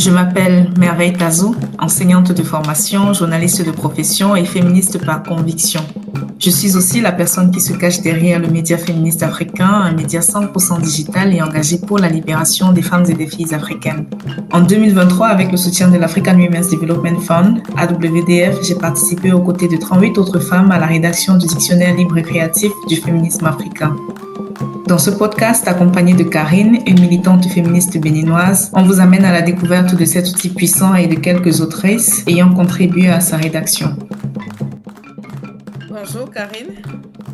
Je m'appelle Merveille Tazou, enseignante de formation, journaliste de profession et féministe par conviction. Je suis aussi la personne qui se cache derrière le média féministe africain, un média 100% digital et engagé pour la libération des femmes et des filles africaines. En 2023, avec le soutien de l'African Women's Development Fund, AWDF, j'ai participé aux côtés de 38 autres femmes à la rédaction du dictionnaire libre et créatif du féminisme africain. Dans ce podcast, accompagné de Karine, une militante féministe béninoise, on vous amène à la découverte de cet outil puissant et de quelques autrices ayant contribué à sa rédaction. Bonjour Karine.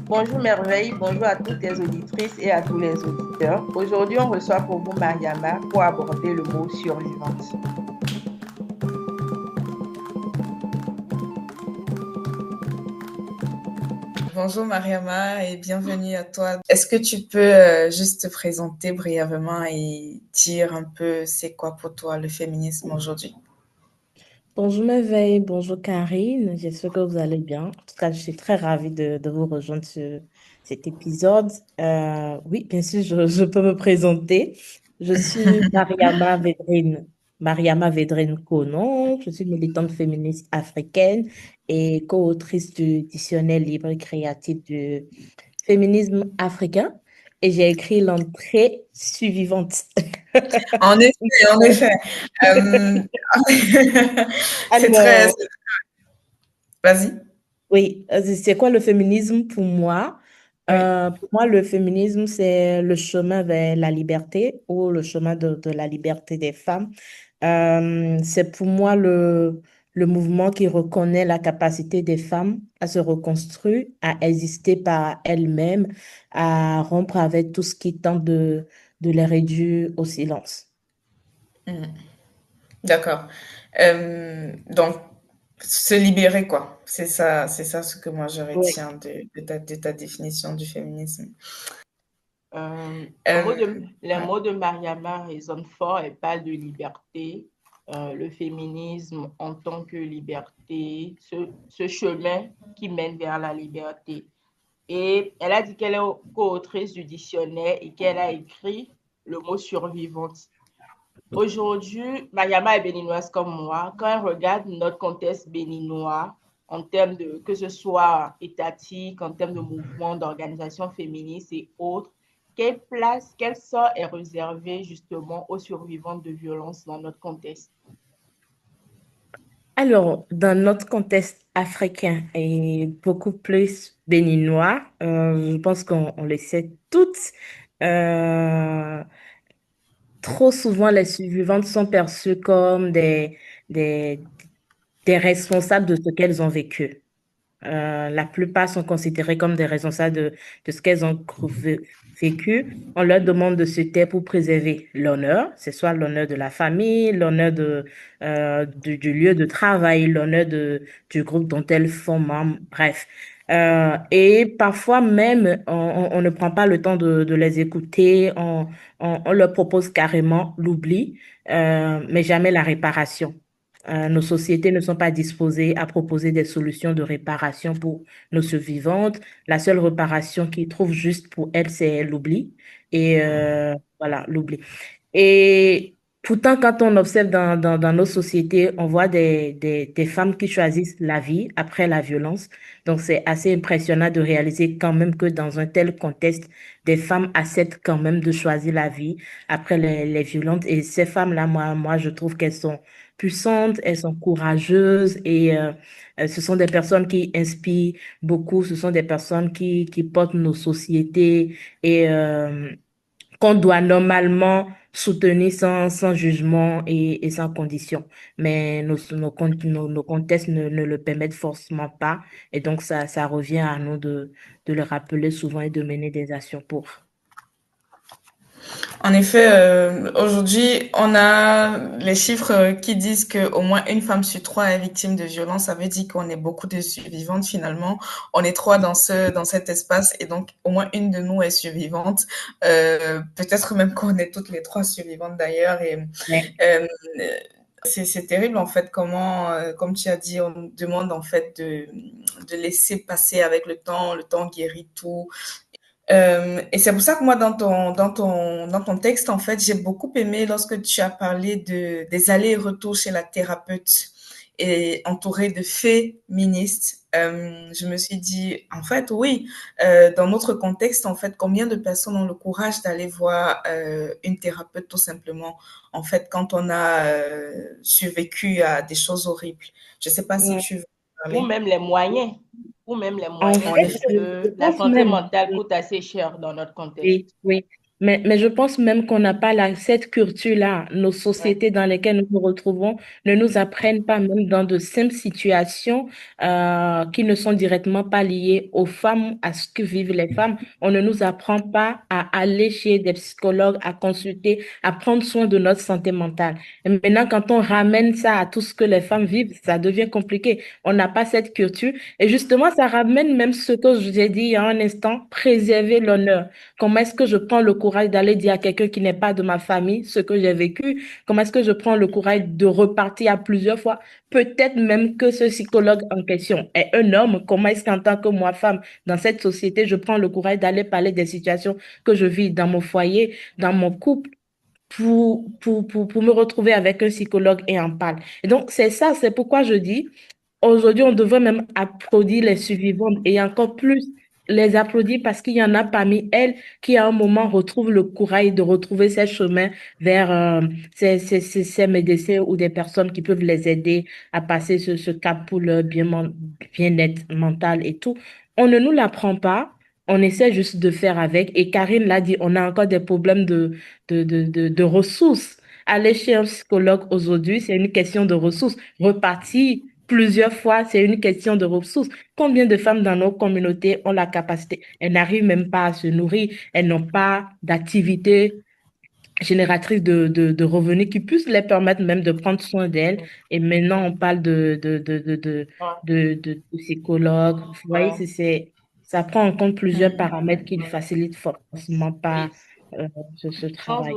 Bonjour Merveille, bonjour à toutes les auditrices et à tous les auditeurs. Aujourd'hui, on reçoit pour vous Mariama pour aborder le mot survivante. Bonjour Mariama et bienvenue à toi. Est-ce que tu peux juste te présenter brièvement et dire un peu c'est quoi pour toi le féminisme aujourd'hui? Bonjour Merveille, bonjour Karine, j'espère que vous allez bien. En tout cas, je suis très ravie de vous rejoindre sur cet épisode. Oui, bien sûr, je peux me présenter. Je suis Mariama Vedrine Konon, je suis militante féministe africaine et co-autrice du dictionnaire libre et créatif du féminisme africain. Et j'ai écrit l'entrée suivante. En effet, en effet. Euh, c'est très... Alors, Vas-y. oui, c'est quoi le féminisme pour moi? Oui. Pour moi, le féminisme, c'est le chemin vers la liberté ou le chemin de la liberté des femmes. C'est pour moi le mouvement qui reconnaît la capacité des femmes à se reconstruire, à exister par elles-mêmes, à rompre avec tout ce qui tente de les réduire au silence. D'accord. Donc, se libérer, quoi. C'est ça ce que moi je Oui. retiens de ta définition du féminisme. Les Ouais. mots de Mariama résonnent fort et parlent de liberté, le féminisme en tant que liberté, ce chemin qui mène vers la liberté. Et elle a dit qu'elle est co-autrice du dictionnaire et qu'elle a écrit le mot survivante. Aujourd'hui, Mariama est béninoise comme moi. Quand elle regarde notre contexte béninois, en termes de, que ce soit étatique, en termes de mouvement, d'organisation féministe et autres, quelle place, quel sort est réservé justement aux survivantes de violences dans notre contexte? Alors, dans notre contexte africain et beaucoup plus béninois, je pense qu'on le sait toutes, euh, trop souvent les survivantes sont perçues comme des, des responsables de ce qu'elles ont vécu. La plupart sont considérées comme des responsables de ce qu'elles ont vécu. On leur demande de se taire pour préserver l'honneur, c'est soit l'honneur de la famille, l'honneur du lieu de travail, l'honneur du groupe dont elles font membre, bref. Et parfois même, on ne prend pas le temps de les écouter, on leur propose carrément l'oubli, mais jamais la réparation. Nos sociétés ne sont pas disposées à proposer des solutions de réparation pour nos survivantes. La seule réparation qu'ils trouvent juste pour elles, c'est l'oubli. Et voilà, l'oubli. Et pourtant, quand on observe dans nos sociétés, on voit des femmes qui choisissent la vie après la violence. Donc, c'est assez impressionnant de réaliser quand même que dans un tel contexte, des femmes acceptent quand même de choisir la vie après les violences. Et ces femmes-là, moi, je trouve qu'elles sont puissantes, elles sont courageuses et ce sont des personnes qui inspirent beaucoup, ce sont des personnes qui portent nos sociétés et qu'on doit normalement soutenir sans jugement et sans condition. Mais nos contextes ne le permettent forcément pas. Et donc, ça revient à nous de le rappeler souvent et de mener des actions pour. En effet, aujourd'hui, on a les chiffres qui disent qu'au moins une femme sur trois est victime de violence. Ça veut dire qu'on est beaucoup de survivantes finalement. On est trois dans cet espace et donc au moins une de nous est survivante. Peut-être même qu'on est toutes les trois survivantes d'ailleurs. Et Ouais. euh, c'est terrible en fait comment, comme tu as dit, on nous demande en fait de laisser passer avec le temps guérit tout. Et c'est pour ça que moi, dans ton texte, en fait, j'ai beaucoup aimé lorsque tu as parlé des allers et retours chez la thérapeute et entourée de féministes. Je me suis dit, en fait, oui, dans notre contexte, en fait, combien de personnes ont le courage d'aller voir une thérapeute tout simplement, en fait, quand on a survécu à des choses horribles. Je sais pas si Ouais. tu veux Ou parler. même les moyens, ou même les En moyens, En fait, parce effet. je que la pense santé même. mentale coûte assez cher dans notre Oui, contexte. oui. Mais je pense même qu'on n'a pas cette culture-là. Nos Ouais. sociétés dans lesquelles nous nous retrouvons ne nous apprennent pas, même dans de simples situations qui ne sont directement pas liées aux femmes, à ce que vivent les femmes. On ne nous apprend pas à aller chez des psychologues, à consulter, à prendre soin de notre santé mentale. Et maintenant, quand on ramène ça à tout ce que les femmes vivent, ça devient compliqué. On n'a pas cette culture. Et justement, ça ramène même ce que je vous ai dit il y a un instant, préserver l'honneur. Comment est-ce que je prends le courage d'aller dire à quelqu'un qui n'est pas de ma famille ce que j'ai vécu? Comment est-ce que je prends le courage de repartir à plusieurs fois? Peut-être même que ce psychologue en question est un homme. Comment est-ce qu'en tant que moi, femme, dans cette société, je prends le courage d'aller parler des situations que je vis dans mon foyer, dans mon couple? Pour me retrouver avec un psychologue et en parler. Et donc, c'est ça, c'est pourquoi je dis, aujourd'hui, on devrait même applaudir les survivantes et encore plus les applaudir parce qu'il y en a parmi elles qui, à un moment, retrouvent le courage de retrouver ces chemins vers ces médecins ou des personnes qui peuvent les aider à passer ce cap pour leur bien-être mental et tout. On ne nous l'apprend pas. On essaie juste de faire avec. Et Karine l'a dit, on a encore des problèmes de ressources. Aller chez un psychologue aujourd'hui, c'est une question de ressources. Repartir plusieurs fois, c'est une question de ressources. Combien de femmes dans nos communautés ont la capacité? Elles n'arrivent même pas à se nourrir, elles n'ont pas d'activité génératrice de revenus qui puissent les permettre même de prendre soin d'elles. Et maintenant, on parle Ouais. de psychologues. Vous voyez, Ouais. ça prend en compte plusieurs Mhm. paramètres qui ne facilitent forcément pas Oui. ce travail.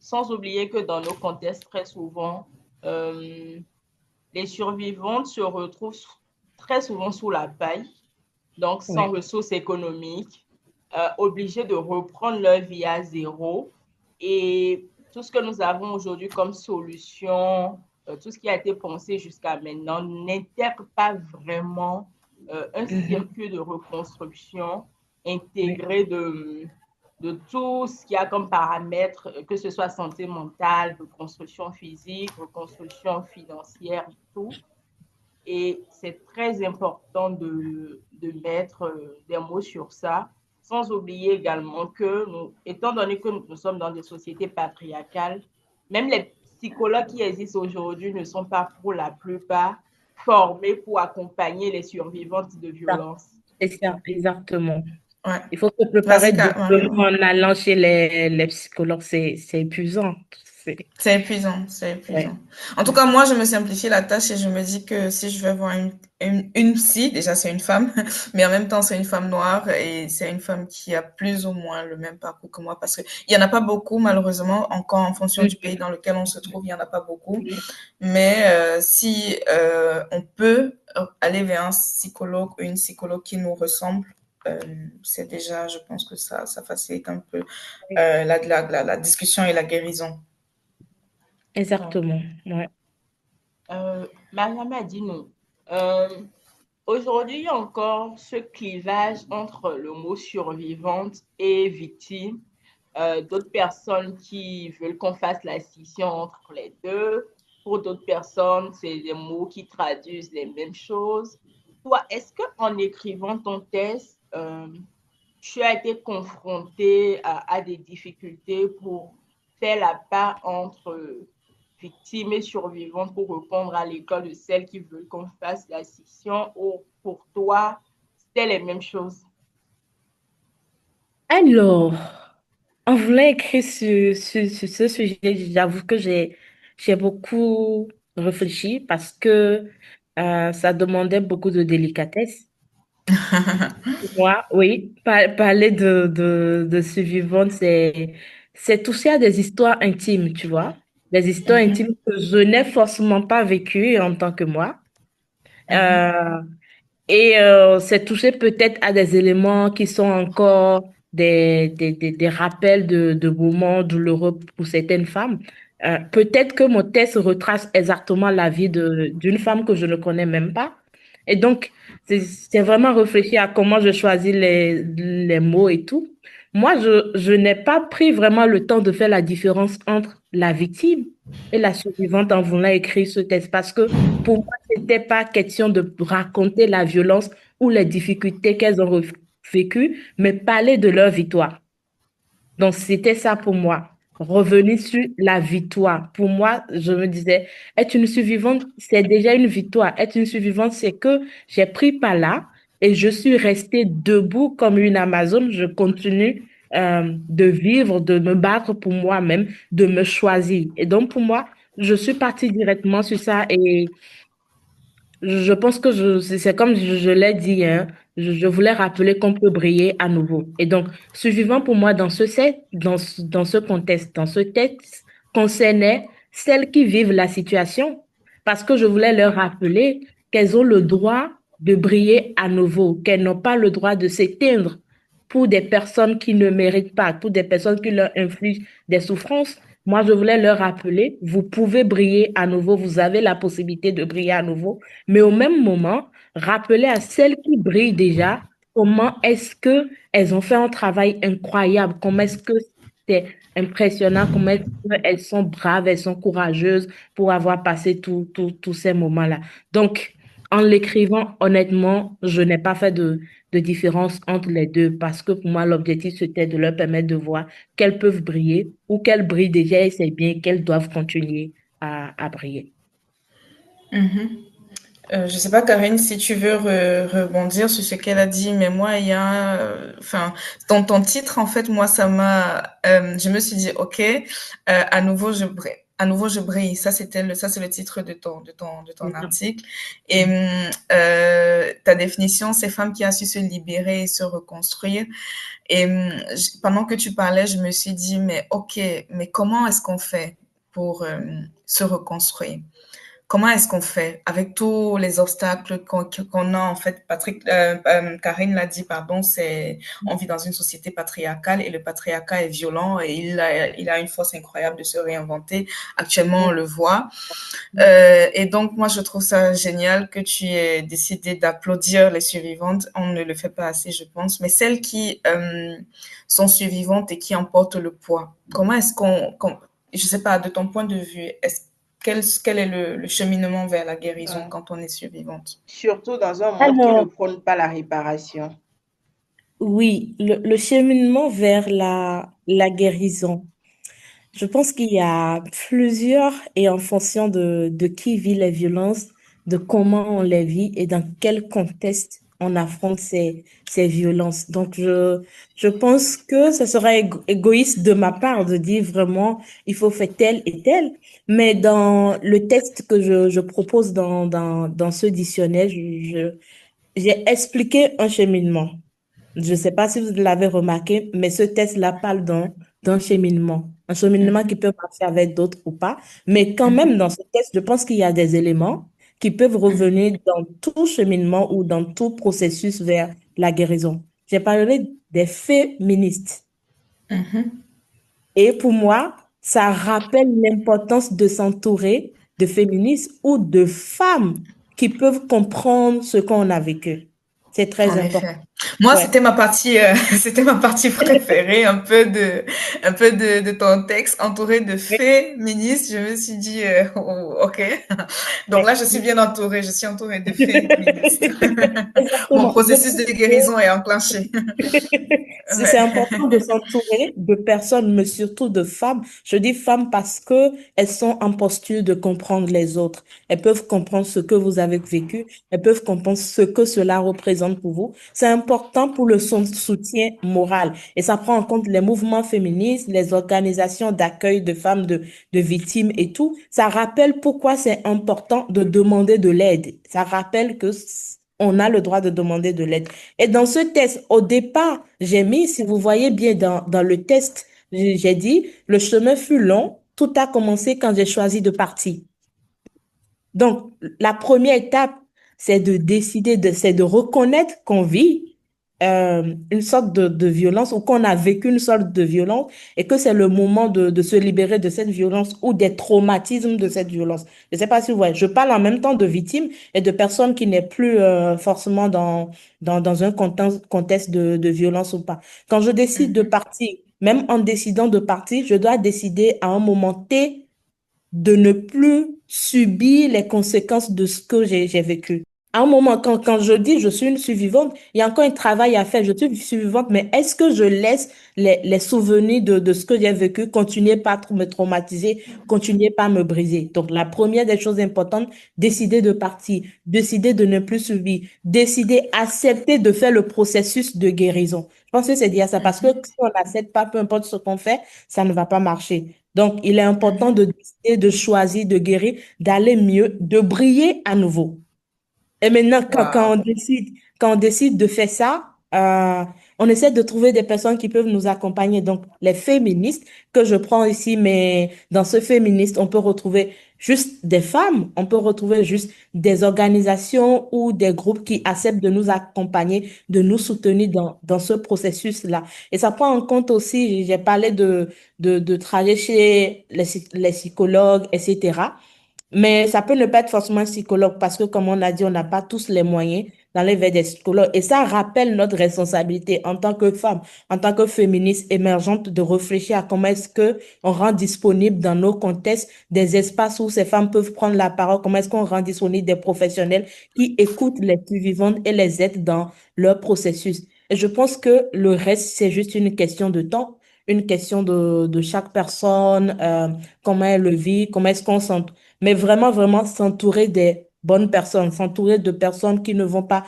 Sans oublier que dans nos contextes, très souvent, les survivantes se retrouvent très souvent sous la paille, donc sans Oui. ressources économiques, obligées de reprendre leur vie à zéro. Et tout ce que nous avons aujourd'hui comme solution, tout ce qui a été pensé jusqu'à maintenant, n'intègre pas vraiment un Mhm. circuit de reconstruction Oui. intégré de tout ce qu'il y a comme paramètres, que ce soit santé mentale, reconstruction physique, reconstruction financière et tout. Et c'est très important de mettre des mots sur ça, sans oublier également que, nous, étant donné que nous sommes dans des sociétés patriarcales, même les psychologues qui existent aujourd'hui ne sont pas pour la plupart formés pour accompagner les survivantes de Ça, violences. c'est ça, exactement. Ouais. Il faut se préparer Vas-y, Ka- doublement en allant chez les psychologues. C'est épuisant. C'est épuisant, c'est Ouais. épuisant. En tout cas, moi, je me simplifie la tâche et je me dis que si je vais voir une psy, déjà c'est une femme, mais en même temps c'est une femme noire et c'est une femme qui a plus ou moins le même parcours que moi parce que il y en a pas beaucoup malheureusement, encore en fonction du pays Mhm. dans lequel on se trouve, il y en a pas beaucoup. Oui. Mais si on peut aller vers un psychologue ou une psychologue qui nous ressemble, euh, c'est déjà, je pense que ça facilite un peu la discussion et la guérison. Exactement. Ouais. Mariama, dis-nous, euh, aujourd'hui, il y a encore ce clivage entre le mot survivante et victime. D'autres personnes qui veulent qu'on fasse la scission entre les deux. Pour d'autres personnes, c'est des mots qui traduisent les mêmes choses. Toi, est-ce qu'en écrivant ton texte, tu as été confronté à des difficultés pour faire la part entre victimes et survivantes pour répondre à l'école de celles qui veulent qu'on fasse la scission ou pour toi, c'était les mêmes choses? Alors, en voulant écrire sur ce sujet, j'avoue que j'ai beaucoup réfléchi parce que ça demandait beaucoup de délicatesse. Moi, oui, parler de survivants, c'est toucher à des histoires intimes, tu vois. Des histoires intimes que je n'ai forcément pas vécues en tant que moi. Mhm. Euh, et c'est toucher peut-être à des éléments qui sont encore des rappels de moments douloureux pour certaines femmes. Peut-être que mon test retrace exactement la vie d'une femme que je ne connais même pas. Et donc, c'est vraiment réfléchir à comment je choisis les mots et tout. Moi, je n'ai pas pris vraiment le temps de faire la différence entre la victime et la survivante en voulant écrire ce texte parce que pour moi, c'était pas question de raconter la violence ou les difficultés qu'elles ont vécues, mais parler de leur victoire. Donc, c'était ça pour moi. Revenir sur la victoire. Pour moi, je me disais, être une survivante, c'est déjà une victoire. Être une survivante, c'est que j'ai pris par là et je suis restée debout comme une Amazone. Je continue de vivre, de me battre pour moi-même, de me choisir. Et donc, pour moi, je suis partie directement sur ça et je pense que c'est comme je l'ai dit, hein, je voulais rappeler qu'on peut briller à nouveau. Et donc, survivant pour moi dans ce contexte, dans ce texte, concernait celles qui vivent la situation, parce que je voulais leur rappeler qu'elles ont le droit de briller à nouveau, qu'elles n'ont pas le droit de s'éteindre pour des personnes qui ne méritent pas, pour des personnes qui leur infligent des souffrances. Moi, je voulais leur rappeler, vous pouvez briller à nouveau, vous avez la possibilité de briller à nouveau, mais au même moment, rappeler à celles qui brillent déjà comment est-ce que elles ont fait un travail incroyable, comment est-ce que c'est impressionnant, comment est-ce qu'elles sont braves, elles sont courageuses pour avoir passé tous ces moments-là. Donc, en l'écrivant, honnêtement, je n'ai pas fait de différence entre les deux parce que pour moi, l'objectif, c'était de leur permettre de voir qu'elles peuvent briller ou qu'elles brillent déjà et c'est bien qu'elles doivent continuer à briller. Mhm. Je sais pas, Karine, si tu veux rebondir sur ce qu'elle a dit, mais moi, il y a, enfin, dans ton titre, en fait, moi, je me suis dit, ok, à nouveau, je brille. À nouveau, je brille. Ça, c'est le titre de ton article. Et ta définition, c'est femme qui a su se libérer et se reconstruire. Et pendant que tu parlais, je me suis dit, mais ok, mais comment est-ce qu'on fait pour se reconstruire? Comment est-ce qu'on fait avec tous les obstacles qu'on a en fait? Karine l'a dit, pardon, on vit dans une société patriarcale et le patriarcat est violent et il a une force incroyable de se réinventer. Actuellement, on le voit. Et donc, moi, je trouve ça génial que tu aies décidé d'applaudir les survivantes. On ne le fait pas assez, je pense, mais celles qui sont survivantes et qui emportent le poids. Comment est-ce je sais pas, de ton point de vue, quel est le cheminement vers la guérison Ouais. quand on est survivante? Surtout dans un monde qui ne Alors, prône pas la réparation. oui, le cheminement vers la guérison. Je pense qu'il y a plusieurs, et en fonction de qui vit les violences, de comment on les vit et dans quel contexte on affronte ces violences. Donc, je pense que ce serait égoïste de ma part de dire vraiment, il faut faire tel et tel. Mais dans le texte que je propose dans ce dictionnaire, j'ai expliqué un cheminement. Je ne sais pas si vous l'avez remarqué, mais ce test-là parle d'un cheminement. Un cheminement qui Mhm, peut marcher avec d'autres ou pas. Mais quand même, mhm, dans ce test, je pense qu'il y a des éléments qui peuvent mhm, revenir dans tout cheminement ou dans tout processus vers la guérison. J'ai parlé des féministes. mhm. Et pour moi, ça rappelle l'importance de s'entourer de féministes ou de femmes qui peuvent comprendre ce qu'on a vécu. C'est très En important. effet. Moi, Ouais. c'était ma partie préférée, un peu de ton texte, entouré de féministes. Je me suis dit, oh, ok. Donc là, Ouais. je suis bien entourée. Je suis entourée de féministes. Mon Exactement. Je processus trouve de guérison est enclenché. c'est Ouais. important de s'entourer de personnes, mais surtout de femmes. Je dis femmes parce que elles sont en posture de comprendre les autres. Elles peuvent comprendre ce que vous avez vécu. Elles peuvent comprendre ce que cela représente pour vous. C'est important pour le soutien moral. Et ça prend en compte les mouvements féministes, les organisations d'accueil de femmes, de victimes et tout. Ça rappelle pourquoi c'est important de demander de l'aide. Ça rappelle que on a le droit de demander de l'aide. Et dans ce test, au départ, j'ai mis, si vous voyez bien dans le test, j'ai dit, le chemin fut long. Tout a commencé quand j'ai choisi de partir. Donc, la première étape, c'est de décider, c'est de reconnaître qu'on vit une sorte de violence ou qu'on a vécu une sorte de violence et que c'est le moment de se libérer de cette violence ou des traumatismes de cette violence. Je ne sais pas si vous voyez, je parle en même temps de victimes et de personnes qui n'est plus forcément dans un contexte de violence ou pas. Quand je décide de Mhm. partir, même en décidant de partir, je dois décider à un moment T de ne plus subir les conséquences de ce que j'ai vécu. À un moment, quand je dis je suis une survivante, il y a encore un travail à faire. Je suis survivante, mais est-ce que je laisse les souvenirs de ce que j'ai vécu continuer par me traumatiser, continuer par me briser? Donc, la première des choses importantes, décider de partir, décider de ne plus subir, décider, accepter de faire le processus de guérison. Je pense que c'est dire ça parce que Mhm. si on n'accepte pas, peu importe ce qu'on fait, ça ne va pas marcher. Donc, il est important Mhm. de décider, de choisir, de guérir, d'aller mieux, de briller à nouveau. Et maintenant, Wow. quand on décide de faire ça, on essaie de trouver des personnes qui peuvent nous accompagner. Donc, les féministes que je prends ici, mais dans ce féministe, on peut retrouver juste des femmes, on peut retrouver juste des organisations ou des groupes qui acceptent de nous accompagner, de nous soutenir dans ce processus-là. Et ça prend en compte aussi, j'ai parlé de travailler chez les psychologues, etc. Mais ça peut ne pas être forcément un psychologue parce que, comme on a dit, on n'a pas tous les moyens d'aller vers des psychologues. Et ça rappelle notre responsabilité en tant que femme, en tant que féministe émergente, de réfléchir à comment est-ce que on rend disponible dans nos contextes des espaces où ces femmes peuvent prendre la parole, comment est-ce qu'on rend disponible des professionnels qui écoutent les plus vivantes et les aident dans leur processus. Et je pense que le reste, c'est juste une question de temps, une question de chaque personne, comment elle le vit, comment est-ce qu'on s'en mais vraiment, vraiment s'entourer des bonnes personnes, s'entourer de personnes qui ne vont pas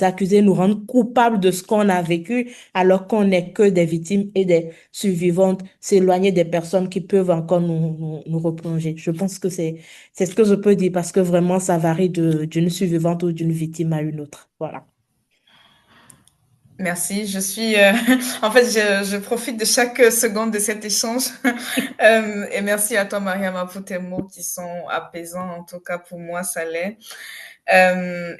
accuser, nous rendre coupables de ce qu'on a vécu, alors qu'on n'est que des victimes et des survivantes, s'éloigner des personnes qui peuvent encore nous replonger. Je pense que c'est ce que je peux dire parce que vraiment, ça varie d'une survivante ou d'une victime à une autre. Voilà. Merci. Je suis, en fait, je profite de chaque seconde de cet échange. Et merci à toi, Mariama, pour tes mots qui sont apaisants. En tout cas, pour moi, ça l'est.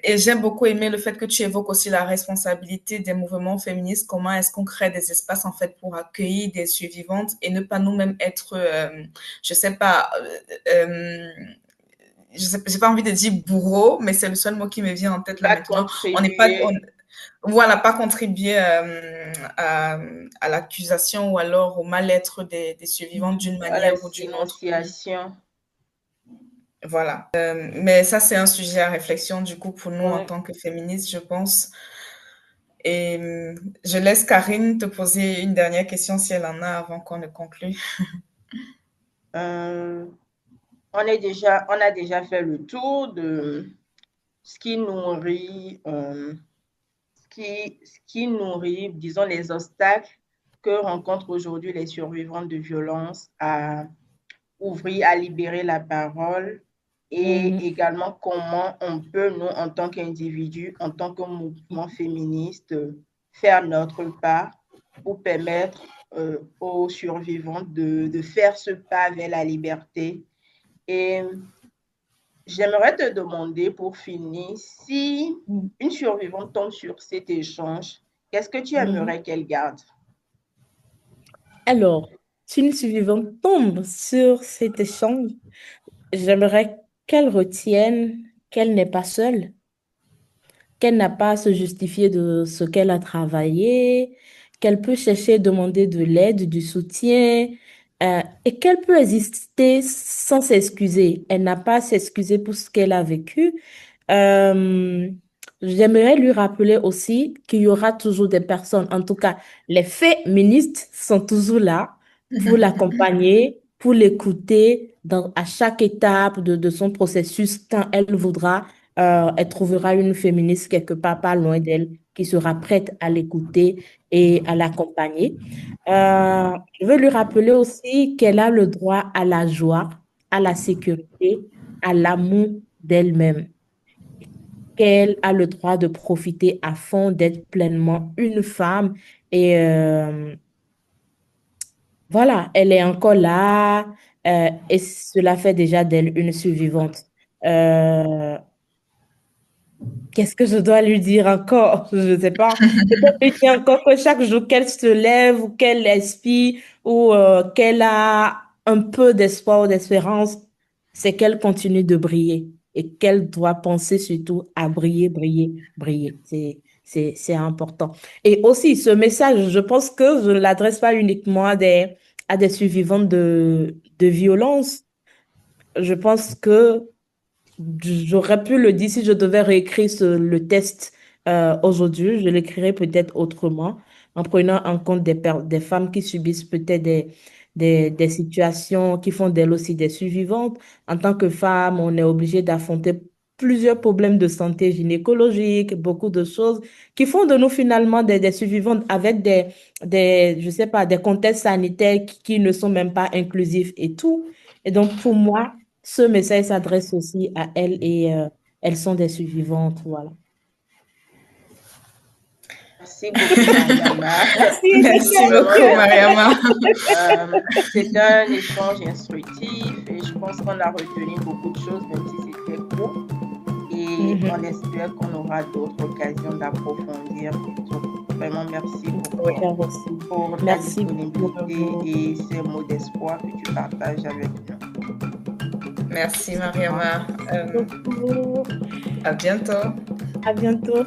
Et j'ai beaucoup aimé le fait que tu évoques aussi la responsabilité des mouvements féministes. Comment est-ce qu'on crée des espaces, en fait, pour accueillir des survivantes et ne pas nous-mêmes être, je sais pas, je sais, j'ai pas envie de dire bourreau, mais c'est le seul mot qui me vient en tête là Pas maintenant. On n'est pas, contribuer. voilà, pas contribuer à l'accusation ou alors au mal-être des survivantes d'une À la manière ou d'une autre. silenciation. Voilà. Mais ça, c'est un sujet à réflexion du coup pour nous en Ouais. tant que féministes, je pense. Et je laisse Karine te poser une dernière question si elle en a avant qu'on ne conclue. Euh, on a déjà fait le tour de ce qui nourrit, ce qui nourrit, disons, les obstacles que rencontrent aujourd'hui les survivantes de violences à ouvrir, à libérer la parole et Mhm. également comment on peut, nous, en tant qu'individus, en tant que mouvement féministe, faire notre part pour permettre aux survivantes de faire ce pas vers la liberté. Et j'aimerais te demander pour finir, si une survivante tombe sur cet échange, qu'est-ce que tu Mhm. aimerais qu'elle garde? Alors, si une survivante tombe sur cet échange, j'aimerais qu'elle retienne qu'elle n'est pas seule, qu'elle n'a pas à se justifier de ce qu'elle a travaillé, qu'elle peut chercher, demander de l'aide, du soutien, et qu'elle peut exister sans s'excuser. Elle n'a pas à s'excuser pour ce qu'elle a vécu. Euh, J'aimerais lui rappeler aussi qu'il y aura toujours des personnes, en tout cas, les féministes sont toujours là pour l'accompagner, pour l'écouter à chaque étape de son processus quand elle voudra. Elle trouvera une féministe quelque part pas loin d'elle qui sera prête à l'écouter et à l'accompagner. Je veux lui rappeler aussi qu'elle a le droit à la joie, à la sécurité, à l'amour d'elle-même, qu'elle a le droit de profiter à fond, d'être pleinement une femme. Et voilà, elle est encore là et cela fait déjà d'elle une survivante. Euh, Qu'est-ce que je dois lui dire encore? Je ne sais pas. Peut-être lui dire encore que chaque jour qu'elle se lève ou qu'elle aspire ou qu'elle a un peu d'espoir ou d'espérance, c'est qu'elle continue de briller et qu'elle doit penser surtout à briller, briller, briller. C'est important. Et aussi, ce message, je pense que je ne l'adresse pas uniquement à des survivantes de violence. Je pense que j'aurais pu le dire si je devais réécrire le test aujourd'hui, je l'écrirais peut-être autrement, en prenant en compte des femmes qui subissent peut-être des situations qui font d'elles aussi des survivantes. En tant que femme, on est obligé d'affronter plusieurs problèmes de santé gynécologique, beaucoup de choses qui font de nous finalement des survivantes avec je sais pas, des contextes sanitaires qui ne sont même pas inclusifs et tout. Et donc, pour moi, ce message s'adresse aussi à elles et elles sont des survivantes. Voilà. Merci beaucoup, Mariama. Merci, Merci beaucoup, Mariama. C'est un échange instructif et je pense qu'on a retenu beaucoup de choses, même si c'était court. Et on espère qu'on aura d'autres occasions d'approfondir. Donc, vraiment, merci pour ta disponibilité et ces mots d'espoir que tu partages avec nous. Merci, Mariama. À bientôt. À bientôt.